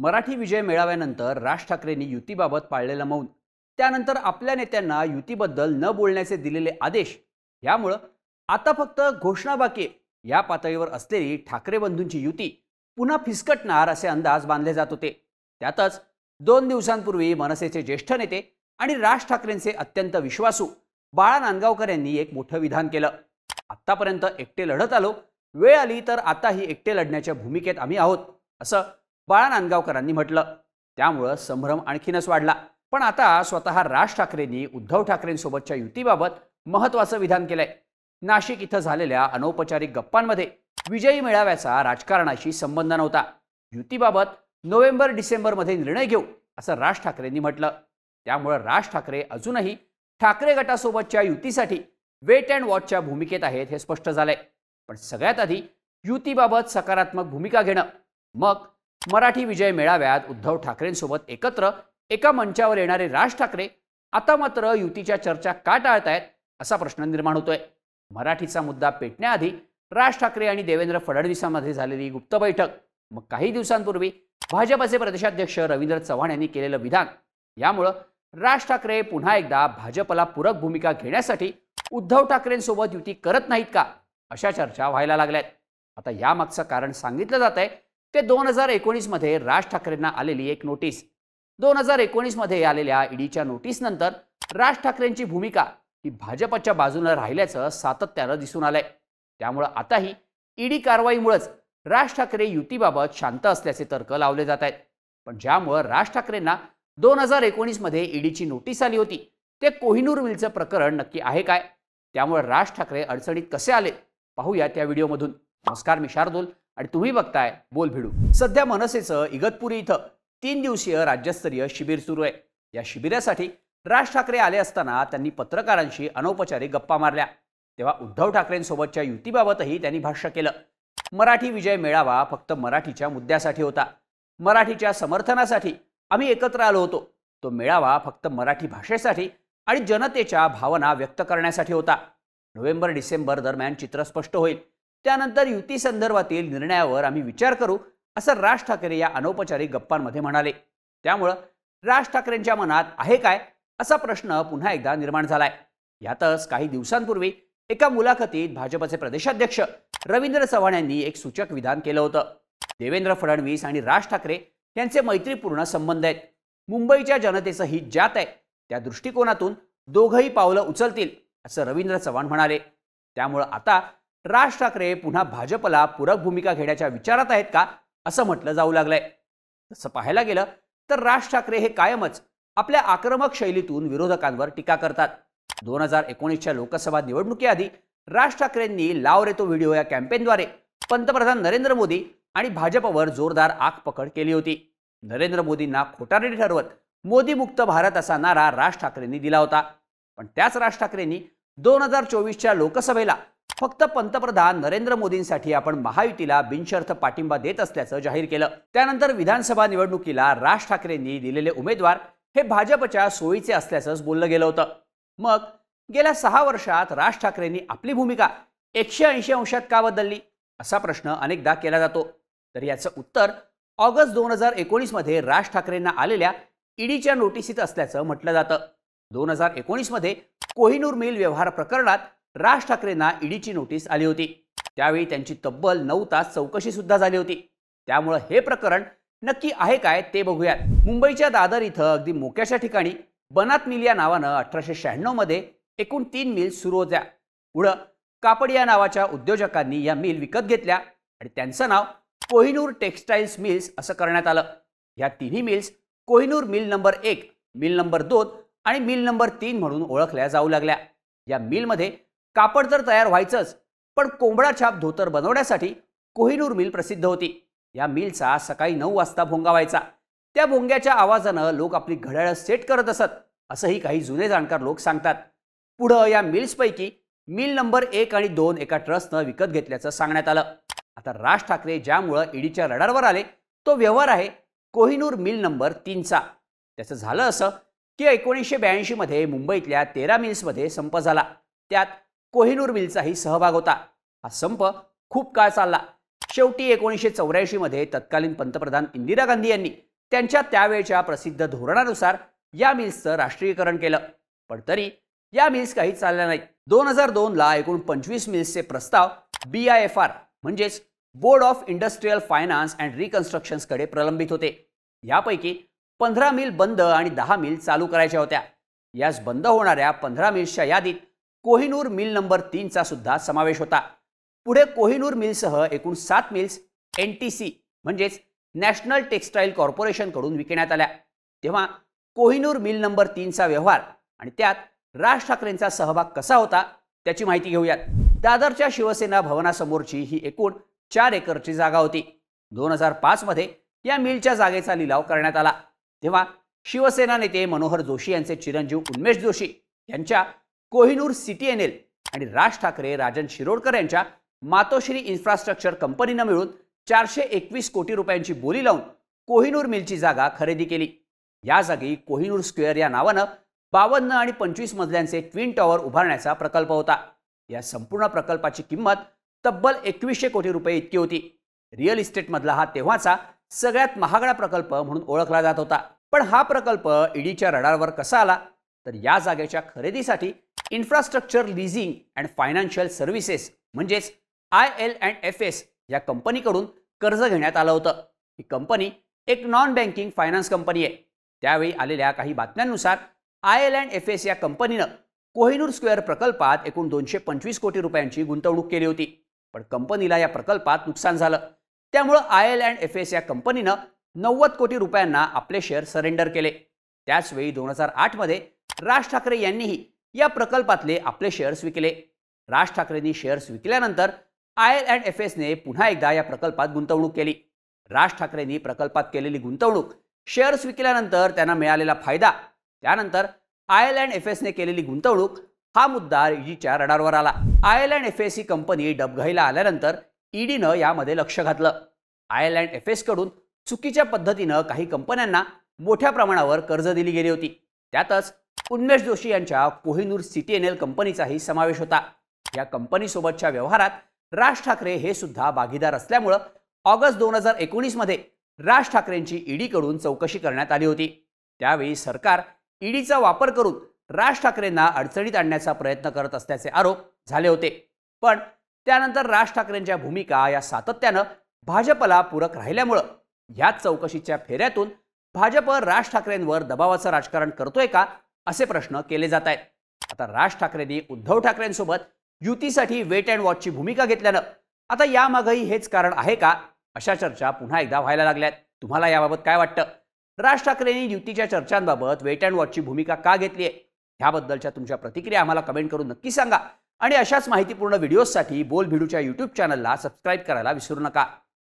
मराठी विजय मेळाव्यानंतर राज ठाकरेंनी युतीबाबत पाळलेलं मौन, त्यानंतर आपल्या नेत्यांना युतीबद्दल न बोलण्याचे दिलेले आदेश, यामुळं आता फक्त घोषणाबाकी आहे. या पातळीवर असलेली ठाकरे बंधूंची युती पुन्हा फिसकटणार असे अंदाज बांधले जात होते. त्यातच 2 दिवसांपूर्वी मनसेचे ज्येष्ठ नेते आणि राज ठाकरेंचे अत्यंत विश्वासू बाळा नांदगावकर यांनी एक मोठं विधान केलं. आत्तापर्यंत एकटे लढत आलो, वेळ आली तर आताही एकटे लढण्याच्या भूमिकेत आम्ही आहोत, असं बाळा नांदगावकरांनी म्हटलं. त्यामुळं संभ्रम आणखीनच वाढला. पण आता स्वतः राज ठाकरेंनी उद्धव ठाकरेंसोबतच्या युतीबाबत महत्त्वाचं विधान केलंय. नाशिक इथं झालेल्या अनौपचारिक गप्पांमध्ये विजयी मेळाव्याचा राजकारणाशी संबंध नव्हता. युतीबाबत नोव्हेंबर-डिसेंबरमध्ये निर्णय घेऊ, असं राज ठाकरेंनी म्हटलं. त्यामुळे राज ठाकरे अजूनही ठाकरे गटासोबतच्या युतीसाठी वेट अँड वॉचच्या भूमिकेत आहेत हे स्पष्ट झालंय. पण सगळ्यात आधी युतीबाबत सकारात्मक भूमिका घेणं, मग मराठी विजय मेळाव्यात उद्धव ठाकरेंसोबत एकत्र एका मंचावर येणारे राज ठाकरे आता मात्र युतीच्या चर्चा का टाळतायत असा प्रश्न निर्माण होतोय. मराठीचा मुद्दा पेटण्याआधी राज ठाकरे आणि देवेंद्र फडणवीसांमध्ये झालेली गुप्त बैठक, मग काही दिवसांपूर्वी भाजपचे प्रदेशाध्यक्ष रवींद्र चव्हाण यांनी केलेलं विधान, यामुळं राज ठाकरे पुन्हा एकदा भाजपला पूरक भूमिका घेण्यासाठी उद्धव ठाकरेंसोबत युती करत नाहीत का अशा चर्चा व्हायला लागल्यात. आता यामागचं कारण सांगितलं जात आहे ते 2019 मध्ये राज ठाकरेंना आलेली एक नोटीस. 2019 मध्ये आलेल्या ईडीच्या नोटीसनंतर राज ठाकरेंची भूमिका ही भाजपच्या बाजूने राहिल्याचं सातत्यानं दिसून आलंय. त्यामुळे आताही ईडी कारवाईमुळेच राज ठाकरे युतीबाबत शांत असल्याचे तर्क लावले जात आहेत. पण ज्यामुळे राज ठाकरेंना 2019 मध्ये ईडीची नोटीस आली होती ते कोहिनूर मिलचं प्रकरण नक्की आहे काय, त्यामुळे राज ठाकरे अडचणीत कसे आले पाहूया त्या व्हिडिओमधून. नमस्कार, मी शार्दूल आणि तुम्ही बघताय बोल भिडू. सध्या मनसेचं इगतपुरी इथं 3 दिवसीय राज्यस्तरीय शिबिर सुरू आहे. या शिबिरासाठी राज ठाकरे आले असताना त्यांनी पत्रकारांशी अनौपचारिक गप्पा मारल्या. तेव्हा उद्धव ठाकरेंसोबतच्या युतीबाबतही त्यांनी भाष्य केलं. मराठी विजय मेळावा फक्त मराठीच्या मुद्द्यासाठी होता, मराठीच्या समर्थनासाठी आम्ही एकत्र आलो होतो. तो मेळावा फक्त मराठी भाषेसाठी आणि जनतेच्या भावना व्यक्त करण्यासाठी होता. नोव्हेंबर-डिसेंबर दरम्यान चित्र स्पष्ट होईल, त्यानंतर युती संदर्भातील निर्णयावर आम्ही विचार करू, असं राज ठाकरे या अनौपचारिक गप्पांमध्ये म्हणाले. त्यामुळं राज ठाकरेंच्या मनात आहे काय असा प्रश्न पुन्हा एकदा निर्माण झालाय. यातच काही दिवसांपूर्वी एका मुलाखतीत भाजपचे प्रदेशाध्यक्ष रवींद्र चव्हाण यांनी एक सूचक विधान केलं होतं. देवेंद्र फडणवीस आणि राज ठाकरे यांचे मैत्रीपूर्ण संबंध आहेत. मुंबईच्या जनतेचं हित ज्यात आहे त्या दृष्टिकोनातून दोघंही पावलं उचलतील, असं रवींद्र चव्हाण म्हणाले. त्यामुळे आता राज ठाकरे पुन्हा भाजपला पूरक भूमिका घेण्याच्या विचारात आहेत का असं म्हटलं जाऊ लागलंय. तसं पाहायला गेलं तर राज ठाकरे हे कायमच आपल्या आक्रमक शैलीतून विरोधकांवर टीका करतात. 2019च्या लोकसभा निवडणुकीआधी राज ठाकरेंनी लाव रे तो व्हिडिओ या कॅम्पेनद्वारे पंतप्रधान नरेंद्र मोदी आणि भाजपवर जोरदार आगपकड केली होती. नरेंद्र मोदींना खोटारडे ठरवत मोदी मुक्त भारत असा नारा राज ठाकरेंनी दिला होता. पण त्याच राज ठाकरेंनी 2024च्या लोकसभेला फक्त पंतप्रधान नरेंद्र मोदींसाठी आपण महायुतीला बिनशर्त पाठिंबा देत असल्याचं जाहीर केलं. त्यानंतर विधानसभा निवडणुकीला राज ठाकरेंनी दिलेले उमेदवार हे भाजपच्या सोयीचे असल्याचंच बोललं गेलं होतं. मग गेल्या 6 वर्षात राज ठाकरेंनी आपली भूमिका 180 अंशात का बदलली असा प्रश्न अनेकदा केला जातो. तर याचं उत्तर ऑगस्ट 2019 मध्ये राज ठाकरेंना आलेल्या ईडीच्या नोटिसीत असल्याचं म्हटलं जातं. 2019 मध्ये कोहिनूर मिल व्यवहार प्रकरणात राज ठाकरेंना ईडीची नोटीस आली होती. त्यावेळी त्यांची तब्बल 9 तास चौकशी सुद्धा झाली होती. त्यामुळे हे प्रकरण नक्की आहे काय ते बघूयात. मुंबईच्या दादर इथं अगदी मोक्याच्या ठिकाणी बनात मिल या नावानं 1896 मध्ये एकूण 3 मिल्स सुरू होत्या. पुढं कापड या नावाच्या उद्योजकांनी या मिल विकत घेतल्या आणि त्यांचं नाव कोहिनूर टेक्सटाईल्स मिल्स असं करण्यात आलं. या तिन्ही mills Kohinoor mill number 1, mill number 2 आणि मिल नंबर 3 म्हणून ओळखल्या जाऊ लागल्या. या मिलमध्ये कापड तर तयार व्हायचंच, पण कोंबडा छाप धोतर बनवण्यासाठी कोहिनूर मिल प्रसिद्ध होती. या मिलचा सकाळी 9 वाजता भोंगा व्हायचा. त्या भोंग्याच्या आवाजानं लोक आपली घड्याळं सेट करत असत, असंही काही जुने जाणकार लोक सांगतात. पुढं या मिल्सपैकी मिल नंबर 1 आणि 2 एका ट्रस्टनं विकत घेतल्याचं सांगण्यात आलं. आता राज ठाकरे ज्यामुळं ईडीच्या रडारवर आले तो व्यवहार आहे कोहिनूर मिल नंबर 3चा. त्याचं झालं असं की 1982 मध्ये मुंबईतल्या 13 मिल्समध्ये संप झाला. त्यात कोहिनूर मिलचाही सहभाग होता. हा संप खूप काळ चालला. शेवटी 1984 मध्ये तत्कालीन पंतप्रधान इंदिरा गांधी यांनी त्यांच्या त्यावेळच्या प्रसिद्ध धोरणानुसार या मिल्सचं राष्ट्रीयकरण केलं, पण तरी या मिल्स काही चालल्या नाहीत. 2002ला एकूण 25 मिल्सचे प्रस्ताव BIFR म्हणजेच board of industrial finance and रिकन्स्ट्रक्शन्सकडे प्रलंबित होते. यापैकी 15 मिल बंद आणि 10 मिल चालू करायच्या होत्या. यास बंद होणाऱ्या 15 मिल्सच्या यादीत कोहिनूर मिल नंबर 3चा सुद्धा समावेश होता. पुढे कोहिनूर मिलसह एकूण 7 मिल्स NTC म्हणजेच नॅशनल टेक्सटाईल कॉर्पोरेशनकडून विकण्यात आल्या. तेव्हा कोहिनूर मिल नंबर 3चा व्यवहार आणि त्यात राज ठाकरेंचा सहभाग कसा होता त्याची माहिती घेऊयात. दादरच्या शिवसेना भवनासमोरची ही एकूण 4 एकरची जागा होती. 2005 मध्ये या मिलच्या जागेचा लिलाव करण्यात आला. तेव्हा शिवसेना नेते मनोहर जोशी यांचे चिरंजीव उन्मेष जोशी यांच्या कोहिनूर CTNL आणि राज ठाकरे राजन शिरोडकर यांच्या मातोश्री इन्फ्रास्ट्रक्चर कंपनीनं मिळून 421 कोटी रुपयांची बोली लावून कोहिनूर मिलची जागा खरेदी केली. या जागी कोहिनूर स्क्वेअर या नावानं 52 आणि 25 मजल्यांचे ट्विन टॉवर उभारण्याचा प्रकल्प होता. या संपूर्ण प्रकल्पाची किंमत तब्बल 2100 कोटी रुपये इतकी होती. रिअल इस्टेटमधला हा तेव्हाचा सगळ्यात महागडा प्रकल्प म्हणून ओळखला जात होता. पण हा प्रकल्प ईडीच्या रडारवर कसा आला, तर या जागेच्या खरेदीसाठी infrastructure leasing and financial services म्हणजेच IL&FS या कंपनीकडून कर्ज घेण्यात आलं होतं. ही कंपनी एक नॉन बँकिंग फायनान्स कंपनी आहे. त्यावेळी आलेल्या काही बातम्यांनुसार IL&FS या कंपनीनं कोहिनूर स्क्वेअर प्रकल्पात एकूण 225 कोटी रुपयांची गुंतवणूक केली होती. पण कंपनीला या प्रकल्पात नुकसान झालं. त्यामुळे IL&FS या कंपनीनं 90 कोटी रुपयांना आपले शेअर सरेंडर केले. त्याचवेळी 2008 मध्ये राज ठाकरे यांनीही या प्रकल्पातले आपले शेअर्स विकले. राज ठाकरेंनी शेअर्स विकल्यानंतर IL&FSने पुन्हा एकदा या प्रकल्पात गुंतवणूक केली. राज ठाकरेंनी प्रकल्पात केलेली गुंतवणूक, शेअर्स विकल्यानंतर त्यांना मिळालेला फायदा, त्यानंतर IL&FSने केलेली गुंतवणूक हा मुद्दा ईडीच्या रडारवर आला. IL&FS ही कंपनी डबघाईला आल्यानंतर ईडीनं यामध्ये लक्ष घातलं. IL&FS कडून चुकीच्या पद्धतीनं काही कंपन्यांना मोठ्या प्रमाणावर कर्ज दिली गेली होती. त्यातच उन्मेष जोशी यांच्या कोहिनूर CTNL कंपनीचाही समावेश होता. या कंपनीसोबतच्या व्यवहारात राज ठाकरे हे सुद्धा भागीदार असल्यामुळं ऑगस्ट 2019 मध्ये राज ठाकरेंची ईडीकडून चौकशी करण्यात आली होती. त्यावेळी सरकार ईडीचा वापर करून राज ठाकरेंना अडचणीत आणण्याचा प्रयत्न करत असल्याचे आरोप झाले होते. पण त्यानंतर राज ठाकरेंच्या भूमिका या सातत्यानं भाजपला पूरक राहिल्यामुळं याच चौकशीच्या फेऱ्यातून भाजप राज ठाकरेंवर दबावाचं राजकारण करतोय का असे प्रश्न केले जात आहेत. आता राज ठाकरेंनी उद्धव ठाकरेंसोबत युतीसाठी वेट अँड वॉचची भूमिका घेतल्यानं आता यामागेही हेच कारण आहे का, अशा चर्चा पुन्हा एकदा व्हायला लागल्यात. तुम्हाला याबाबत काय वाटतं? राज ठाकरेंनी युतीच्या चर्चांबाबत वेट अँड वॉचची भूमिका का घेतली आहे, ह्याबद्दलच्या तुमच्या प्रतिक्रिया आम्हाला कमेंट करून नक्की सांगा. आणि अशाच माहितीपूर्ण व्हिडिओजसाठी बोल भिडूच्या YouTube चॅनलला सबस्क्राईब करायला विसरू नका.